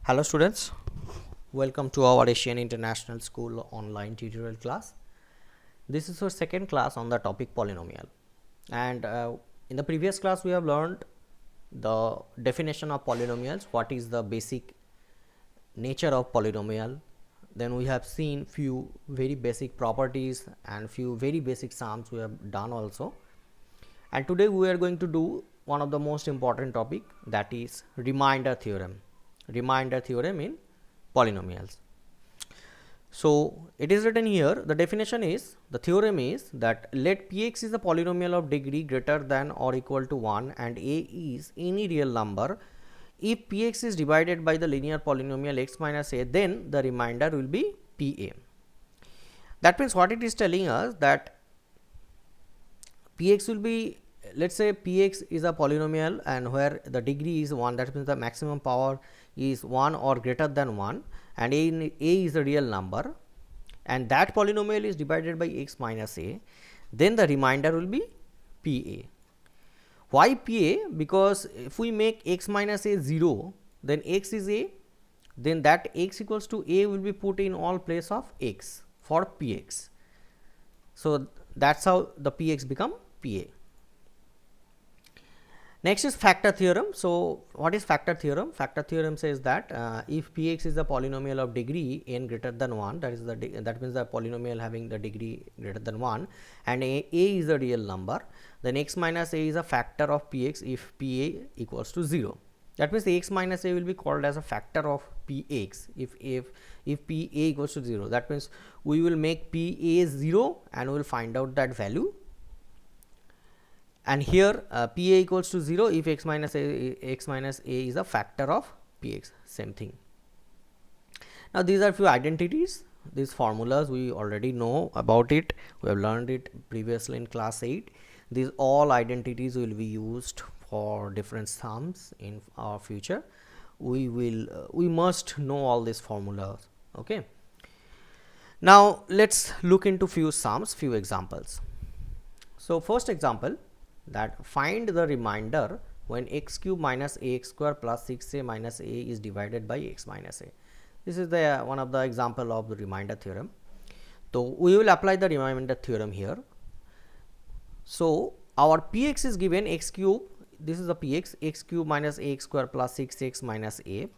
Hello students, welcome to our Asian International School online tutorial class. This is our second class on the topic polynomial, and in the previous class we have learned the definition of polynomials, what is the basic nature of polynomial. Then we have seen few very basic properties and few very basic sums we have done also. And today we are going to do one of the most important topic, that is remainder theorem in polynomials. So it is written here, the definition is, the theorem is that let Px is a polynomial of degree greater than or equal to 1 and a is any real number. If Px is divided by the linear polynomial x minus a, then the remainder will be Pa. That means what it is telling us, that Px will be, let's say Px is a polynomial and where the degree is 1, that means the maximum power is 1 or greater than 1, and a is a real number, and that polynomial is divided by x minus a, then the remainder will be Pa. Why Pa? Because if we make x minus a 0, then x is a, then that x equals to a will be put in all place of x for Px. So that's how the Px become Pa. Next is factor theorem. So what is factor theorem? Factor theorem says that if Px is a polynomial of degree n greater than 1, that is that means the polynomial having the degree greater than 1, and a is a real number, then x minus a is a factor of Px if Pa equals to 0. That means x minus a will be called as a factor of Px if Pa equals to 0. That means we will make Pa 0 and we will find out that value. And here Pa equals to 0 if x minus a is a factor of Px, same thing. Now these are few identities, these formulas we already know about it, we have learned it previously in class 8. These all identities will be used for different sums in our future. We must know all these formulas. Okay, now let's look into few sums, few examples. So first example, that find the remainder when x cube minus ax square plus 6a minus a is divided by x minus a. This is the one of the example of the remainder theorem. So we will apply the remainder theorem here. So our Px is given x cube, this is the Px, x cube minus ax square plus 6x minus a,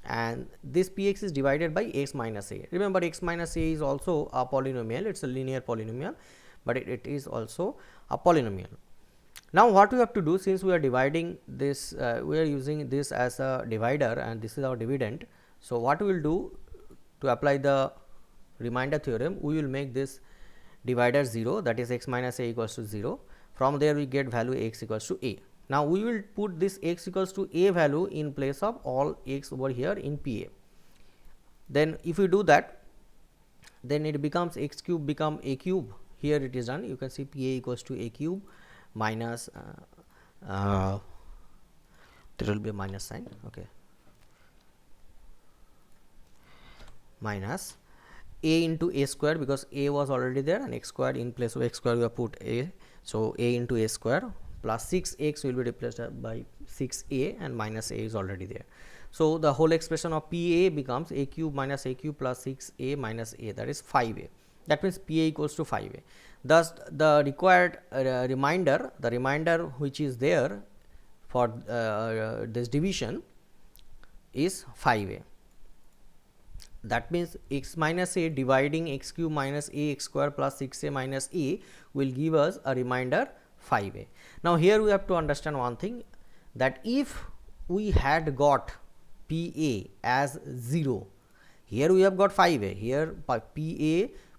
and this Px is divided by x minus a. Remember, x minus a is also a polynomial, it's a linear polynomial, but it is also a polynomial. Now what we have to do, since we are dividing this, we are using this as a divider and this is our dividend. So what we will do to apply the remainder theorem, we will make this divider 0, that is x minus a equals to 0. From there we get value x equals to a. Now we will put this x equals to a value in place of all x over here in Pa. Then if we do that, then it becomes x cube become a cube. Here it is done, you can see Pa equals to a cube minus there will be a minus sign, okay, minus a into a square, because a was already there, and x square, in place of x square we have put a, so a into a square plus 6x will be replaced by 6a, and minus a is already there. So the whole expression of Pa becomes a cube minus a cube plus 6a minus a, that is 5a. That means Pa equals to 5a. Thus the required remainder, the remainder which is there for this division is 5a. That means x minus a dividing x cube minus a x square plus 6a minus a will give us a remainder 5a. Now here we have to understand one thing, that if we had got Pa as 0, here we have got 5a, here Pa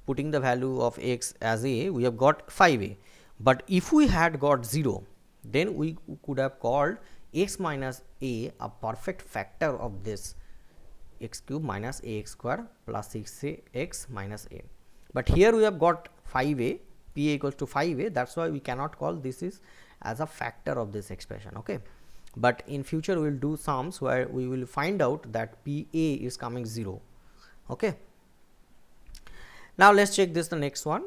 putting the value of x as a, we have got 5a, but if we had got 0, then we could have called x minus a perfect factor of this x cube minus ax square plus 6x minus a. But here we have got 5a, Pa equals to 5a, that's why we cannot call this is as a factor of this expression. Okay, but in future we will do sums where we will find out that Pa is coming 0. Okay, now let's check this, the next one.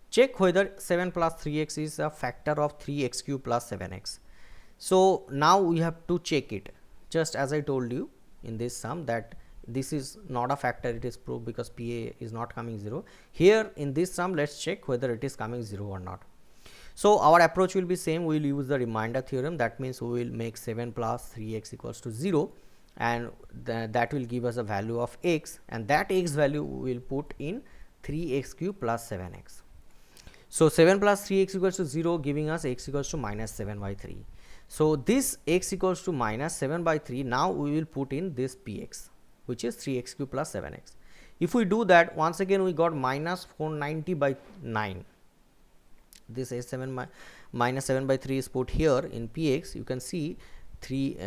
Check whether 7 plus 3x is a factor of 3x cube plus 7x. So now we have to check it, just as I told you, in this sum that this is not a factor, it is proved because PA is not coming 0. Here in this sum, let's check whether it is coming 0 or not. So our approach will be same, we will use the remainder theorem. That means we will make 7 plus 3x equals to 0, and that will give us a value of x, and that x value we will put in 3x cube plus 7x. So 7 plus 3x equals to 0, giving us x equals to minus 7 by 3. So this x equals to minus 7 by 3, now we will put in this px, which is 3x cube plus 7x. If we do that, once again we got minus 490 by 9. This is 7 minus 7 by 3 is put here in px. You can see 3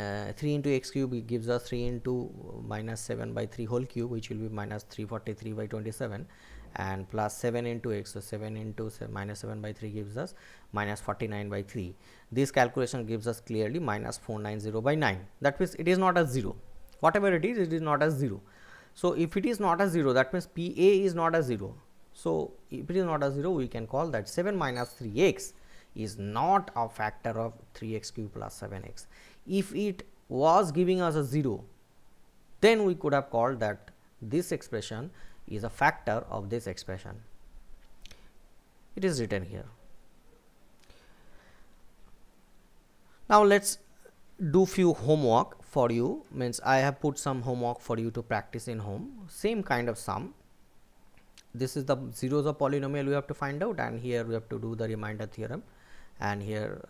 into x cube gives us 3 into minus 7 by 3 whole cube, which will be minus 343 by 27, and plus 7 into x. So 7 into minus 7 by 3 gives us minus 49 by 3. This calculation gives us clearly minus 490 by 9. That means it is not a 0. Whatever it is not a 0. So if it is not a 0, that means PA is not a 0. So if it is not a 0, we can call that 7 minus 3x is not a factor of 3x cube plus 7x. If it was giving us a 0, then we could have called that this expression is a factor of this expression. It is written here. Now let's do few homework for you. Means I have put some homework for you to practice in home. Same kind of sum. This is the zeros of polynomial we have to find out, and here we have to do the remainder theorem, and here